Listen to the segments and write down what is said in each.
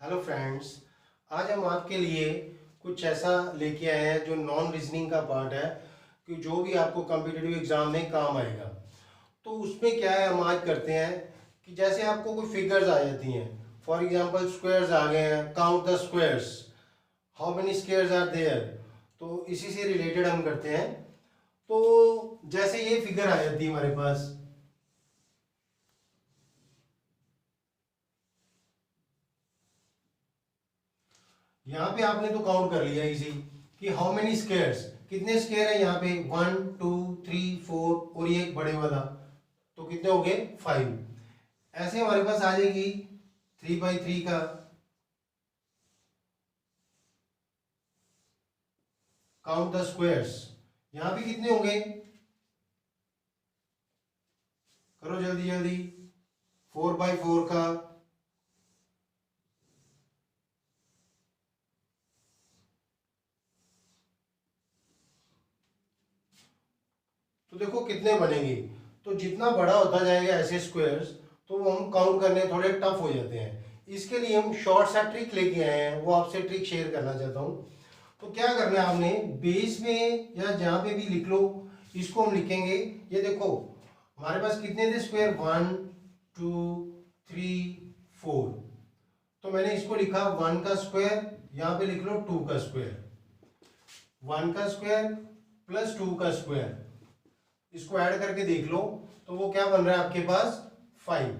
Hello friends, आज हम आपके लिए कुछ ऐसा लेके आए हैं जो नॉन रीजनिंग का पार्ट है कि जो भी आपको कॉम्पिटिटिव एग्जाम में काम आएगा। तो उसमें क्या है, हम आज करते हैं कि जैसे आपको कोई फिगर्स आ जाती हैं, फॉर एग्जांपल स्क्वायर्स आ गए हैं, count the squares, how many squares are there. तो इसी से रिलेटेड हम करते हैं। तो जैसे ये फिगर आ जाती है हमारे पास, यहाँ पे आपने तो काउंट कर लिया इसी कि हाउ मेनी स्क्वायर्स, कितने स्क्वायर है यहाँ पे, 1 2 3 4 और ये एक बड़े वाला, तो कितने हो गए 5। ऐसे हमारे पास आ जाएगी 3/3 का, काउंट द स्क्वायर्स, यहाँ पे कितने होंगे, करो जल्दी जल्दी, 4/4 का, तो देखो कितने बनेंगे। तो जितना बड़ा होता जाएगा ऐसे स्क्वायर्स, तो वो हम काउंट करने थोड़े टफ हो जाते हैं। इसके लिए हम शॉर्ट सा ट्रिक लेके आए हैं, वो आपसे ट्रिक शेयर करना चाहता हूँ। तो क्या करना है आपने, बेस में या जहाँ पे भी लिख लो, इसको हम लिखेंगे। ये देखो हमारे पास कितने थे स्क्वायर, 1 2 3 4। तो मैंने इसको लिखा 1 का स्क्वायर, यहाँ पे लिख लो 2 का स्क्वायर, 1 का स्क्वायर प्लस 2 का स्क्वायर, इसको ऐड करके देख लो तो वो क्या बन रहा है आपके पास, 5।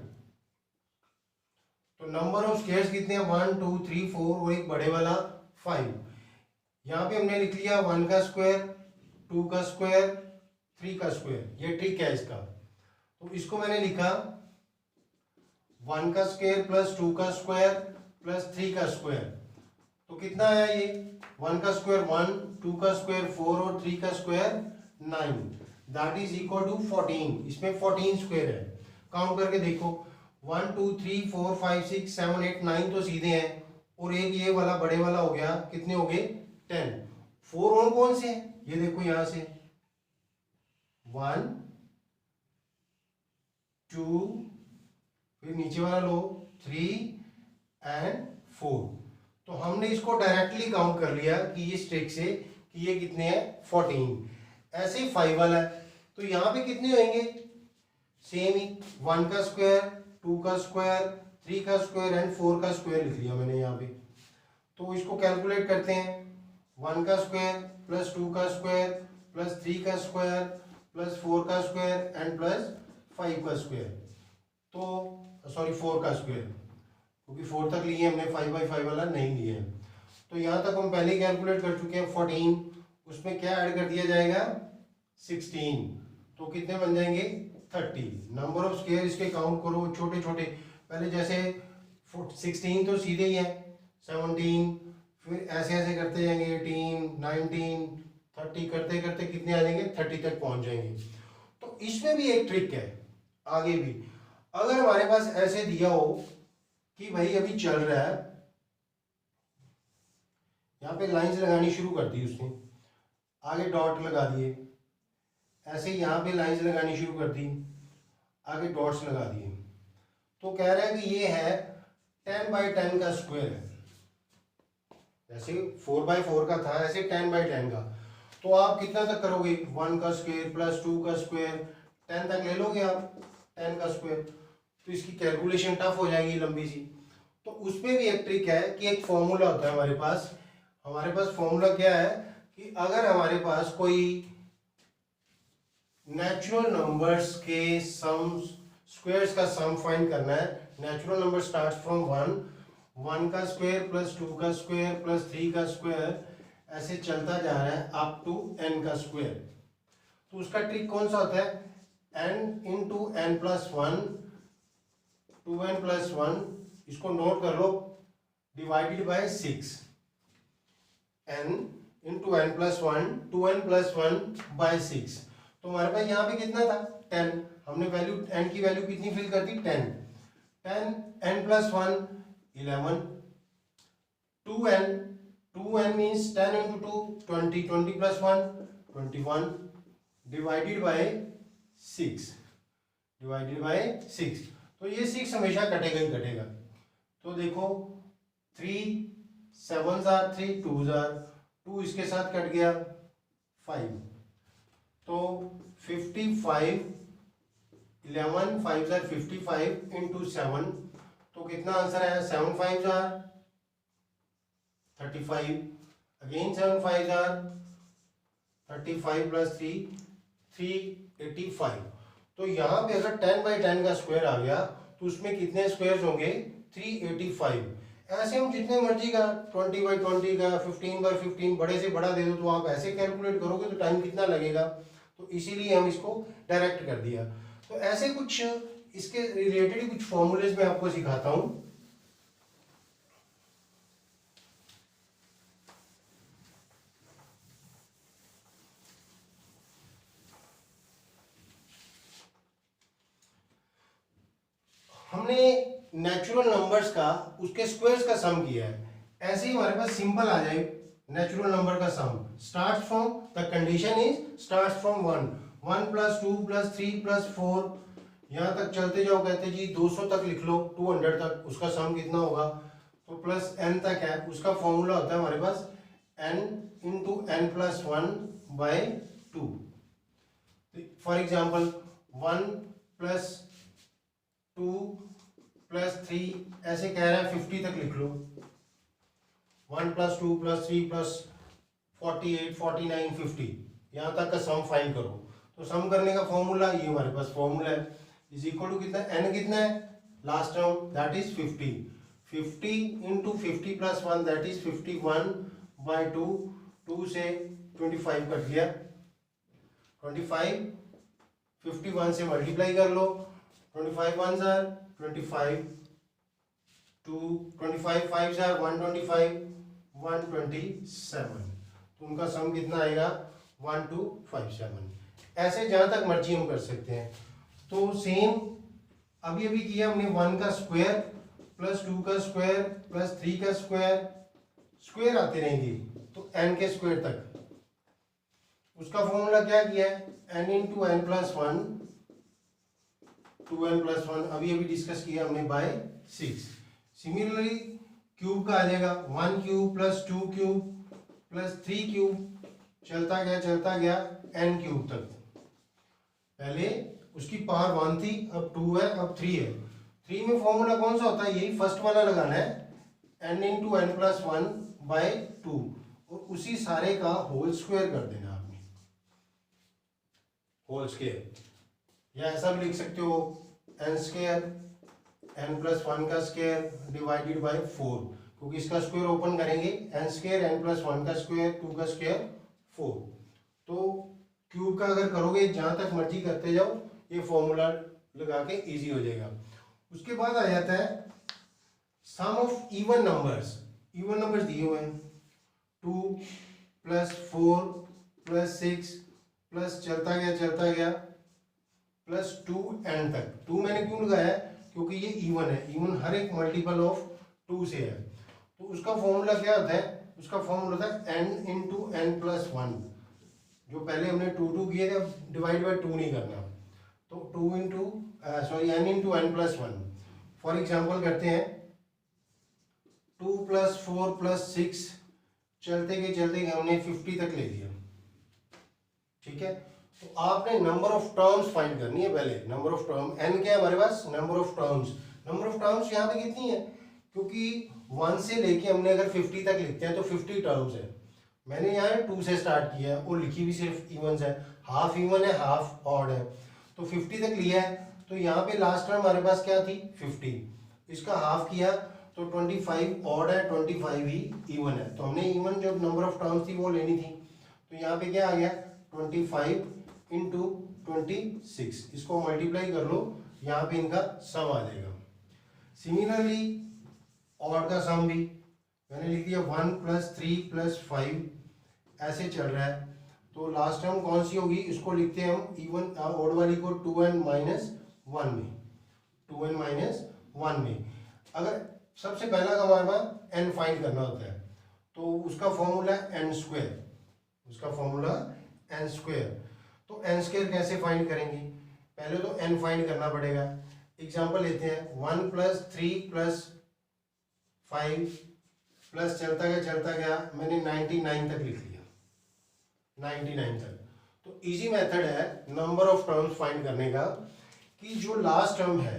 तो नंबर ऑफ स्क्वायर्स कितने हैं, 1 2 3 4 और एक बड़े वाला 5। यहाँ पे हमने लिख लिया 1 का स्क्वायर, 2 का स्क्वायर, 3 का स्क्वायर, ये ट्रिक है इसका। तो इसको मैंने लिखा 1 का स्क्वायर प्लस 2 का स्क्वायर प्लस 3 का स्क्वायर, तो कितना आया ये, 1 का स्क्वायर 1, 2 का स्क्वायर 4 और 3 का square 9, that is equal to 14। इसमें 14 स्क्वायर है, काउंट करके देखो 1 2 3 4 5 6 7 8 9 तो सीधे हैं, और एक ये वाला बड़े वाला हो गया, कितने हो गए 10। 4 और कौन से हैं, ये देखो यहां से 1 2, फिर नीचे वाला लो 3 एंड 4। तो हमने इसको डायरेक्टली काउंट कर लिया कि इस ट्रिक से कि ये कितने हैं 14। ऐसे ही 5 वाला है, तो यहाँ पे कितने होंगे, सेम ही 1 का स्क्वायर, 2 का स्क्वायर, 3 का स्क्वायर एंड 4 का स्क्वायर लिख लिया मैंने यहाँ पे। तो इसको कैलकुलेट करते हैं, 1 का स्क्वायर प्लस 2 का स्क्वायर प्लस 3 का स्क्वायर प्लस 4 का स्क्वायर एंड प्लस 5 का स्क्वायर, तो सॉरी 4 का स्क्वायर, क्योंकि 4 तक लिए हमने, 5/5 वाला नहीं लिए हैं। तो यहाँ तक हम पहले कैलकुलेट कर चुके हैं 14, उसमें क्या ऐड कर दिया जाएगा 16, तो कितने बन जाएंगे 30। नंबर ऑफ स्क्वायर इसके काउंट करो छोटे छोटे, पहले जैसे 16 तो सीधे ही है, 17, फिर ऐसे ऐसे करते जाएंगे 18 19 30, करते करते कितने आ जाएंगे 30 तक पहुंच जाएंगे। तो इसमें भी एक ट्रिक है आगे भी, अगर हमारे पास ऐसे दिया हो कि भाई अभी चल रहा है, यहाँ पे लाइंस लगानी शुरू कर दी उसने, आगे डॉट लगा दिए, ऐसे यहाँ पे लाइंस लगानी शुरू कर दी, आगे डॉट्स लगा दिए, तो कह रहा है कि ये है 10/10 का स्क्वायर है। जैसे 4/4 का था, ऐसे 10/10 का। तो आप कितना तक करोगे, 1 का स्क्वायर प्लस 2 का स्क्वायर, 10 तक ले लोगे आप, 10 का स्क्वायर। तो इसकी कैलकुलेशन टफ हो जाएगी लंबी सी। तो उसमें भी एक ट्रिक है कि एक फॉर्मूला होता है हमारे पास फॉर्मूला क्या है कि अगर हमारे पास कोई नेचुरल नंबर्स के सम, स्क्वायर्स का सम फाइंड करना है, नेचुरल नंबर स्टार्ट फ्रॉम 1 का स्क्वायर प्लस 2 का स्क्वायर प्लस 3 का स्क्वायर, ऐसे चलता जा रहा है अप टू n का स्क्वायर। तो उसका ट्रिक कौन सा होता है, n into n plus 1, 2n plus 1, इसको नोट कर लो, divided by 6, n into n plus 1, 2n plus 1 by 6। तो हमारे पास यहाँ पे कितना था 10, हमने वैल्यू n की वैल्यू कितनी फिल कर दी 10, 10 n plus 1 11, 2n, 2n means 10 into 2 20, 20 plus 1 21, divided by 6, divided by 6। तो ये 6 हमेशा कटेगा ही कटेगा। तो देखो 3 7 जार 3 2 जार 2 इसके साथ कट गया 5, तो 55 11 5 जार 55 इंटू 7, तो कितना आंसर आया 7 5 जार 35, अगेन 7 5 जार 35 प्लस 3 385। तो यहाँ पे अगर 10/10 का स्क्वायर आ गया तो उसमें कितने स्क्वायर्स होंगे 385। ऐसे हम जितने मर्जी का 20/20 का 15/15 बड़े से बड़ा दे दो तो आप ऐसे कैलकुलेट करोगे तो टाइम कितना लगेगा, तो इसीलिए हम इसको डायरेक्ट कर दिया। तो ऐसे कुछ इसके रिलेटेड कुछ फॉर्मूलेज मैं आपको सिखाता हूं। हमने नेचुरल नंबर्स का उसके स्क्वायर्स का सम किया है, ऐसे ही हमारे पास सिंपल आ जाए नेचुरल नंबर का sum start from the condition is start from 1 1 + 2 + 3 + 4 यहाँ तक चलते जाओ, कहते जी 200 तक लिख लो 200 तक, उसका सम कितना होगा, तो प्लस n तक है, उसका फॉर्मूला होता है हमारे पास n × n + 1/2। फॉर एग्जाम्पल 1 + 2 + 3 ऐसे कह रहा है 50 तक लिख लो, 1 + 2 + 3 + 48 49 50 यहाँ तक का सम फाइंड करो। तो सम करने का फॉर्मूला ये हमारे पास फॉर्मूला है, इज इक्वल टू कितना n कितना है last term that is 50 × 50 + 1 that is 51/2 2 से 25 कट गया 25 51 से मल्टीप्लाई कर लो 25 1 जार 25 2 25 5 जार 125 127, तो उनका सम कितना आएगा 1257। ऐसे जहां तक मर्जी हम कर सकते हैं। तो सेम अभी अभी किया हमने 1 का स्क्वायर + 2 का स्क्वायर + 3 का स्क्वायर, स्क्वायर आते रहेंगे तो n के स्क्वायर तक, उसका फॉर्मूला क्या किया है n × n + 1 2n + 1 अभी अभी डिस्कस किया हमने बाय 6। सिमिलरली क्यूब का आ जाएगा 1 क्यूब + 2 क्यूब + 3 क्यूब, चलता गया n क्यूब तक। पहले उसकी पावर 1 थी, अब 2 है, अब 3 है। 3 में फॉर्मूला कौन सा होता है, यही फर्स्ट वाला लगाना है n × n + 1/2 और उसी सारे का होल स्क्वायर कर देना आपने, होल स्क्वायर, या ऐसा भी लिख सकते हो n² n + 1 का स्क्वायर डिवाइडेड बाय 4, क्योंकि इसका स्क्वायर ओपन करेंगे n² n + 1 का स्क्वायर 2 का स्क्वायर 4। तो क्यूब का अगर करोगे जहां तक मर्जी करते जाओ, ये फॉर्मूला लगा के इजी हो जाएगा। उसके बाद आ जाता है sum of even numbers. Even numbers दिए हुए हैं 2 + 4 + 6 प्लस चलता गया +2n तक। 2 मैंने क्यों लगाया है, क्योंकि ये इवन है, इवन हर एक मल्टीपल ऑफ 2 से है। तो उसका फॉर्मूला क्या होता है, उसका फॉर्मूला होता है n × n + 1, जो पहले हमने 2 किए थे, अब डिवाइड बाय 2 नहीं करना, तो n × n + 1। फॉर एग्जाम्पल करते हैं 2 + 4 + 6 चलते गए हमने 50 तक ले लिया, ठीक है। तो आपने नंबर ऑफ टर्म्स फाइंड करनी है पहले, नंबर ऑफ टर्म n क्या है हमारे पास, नंबर ऑफ टर्म्स यहाँ पे कितनी है, क्योंकि 1 से लेके हमने अगर 50 तक लिखते हैं तो 50 टर्म्स है। मैंने यहाँ 2 से स्टार्ट किया है और लिखी भी सिर्फ इवन है, हाफ इवन है हाफ ऑड है, तो 50 तक लिया है। तो यहाँ पे लास्ट टर्म हमारे पास क्या थी 50, इसका हाफ किया तो 25 ऑड है 25 ही इवन है, तो हमने इवन जो नंबर ऑफ टर्म्स थी वो लेनी थी। तो यहाँ पे क्या आ गया 25 × 26, इसको मल्टीप्लाई कर लो, यहाँ पे इनका सम आ जाएगा। सिमिलरली ऑड का सम भी मैंने लिख दिया 1 + 3 + 5 ऐसे चल रहा है, तो लास्ट टर्म कौन सी होगी, इसको लिखते हैं हम इवन ऑड वाली को 2n - 1 में, 2n - 1 में। अगर सबसे पहला का हमारे पास n फाइंड करना होता है तो उसका फॉर्मूला n², उसका फॉर्मूला n²। तो n² कैसे फाइंड करेंगे, पहले तो n फाइंड करना पड़ेगा। एग्जांपल लेते हैं 1 + 3 + 5 प्लस चलता गया, मैंने 99 तक लिख लिया, 99 तक। तो इजी मेथड है नंबर ऑफ टर्म्स फाइंड करने का कि जो लास्ट टर्म है,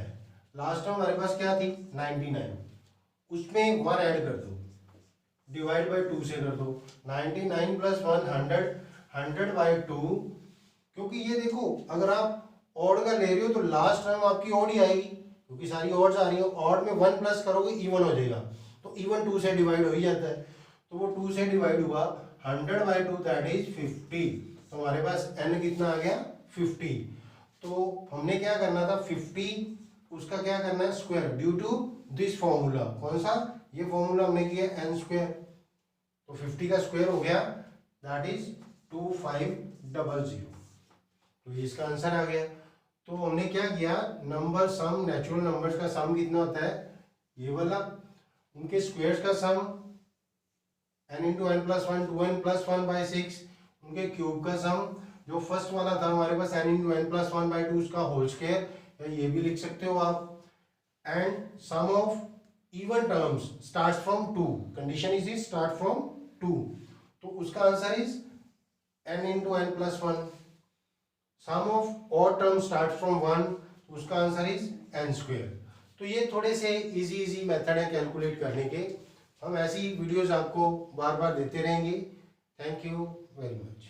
लास्ट टर्म हमारे पास क्या थी 99, उसमें 1 ऐड कर दो, डिवाइड बाय 2 से कर दो, 99 प्लस 1 100, 100 बाई 2, क्योंकि ये देखो अगर आप ऑड का ले रहे हो तो लास्ट टर्म आपकी ऑड ही आएगी, क्योंकि सारी ऑड्स आ रही है, ऑड में 1 प्लस करोगे इवन हो जाएगा, तो इवन 2 से डिवाइड हो ही जाता है, तो वो 2 से डिवाइड हुआ, 100 बाई 2 दैट इज 50, तो हमारे पास n कितना आ गया 50। तो हमने क्या करना था 50, उसका क्या करना है square, due to this formula, कौन सा, ये फॉर्मूला हमने किया n स्क्वायर, तो 50 का स्क्वायर हो गया दैट इज 2500, तो इसका आंसर आ गया। तो हमने क्या किया, नंबर सम, नेचुरल नंबर्स का सम कितना होता है, ये वाला, उनके स्क्वायर्स का सम n into n plus 1, 2n plus 1 by 6, उनके क्यूब का सम, जो फर्स्ट वाला था हमारे पास n into n plus 1 by 2, उसका होल स्क्वायर, या ये भी लिख सकते हो आप, and sum of even terms start from 2, condition is start from 2, तो उसका answer is n into n plus 1, sum of odd term start from 1, उसका आंसर इज n स्क्वायर। तो ये थोड़े से इजी मेथड है कैलकुलेट करने के, हम ऐसी वीडियोस आपको बार बार देते रहेंगे। Thank you very much.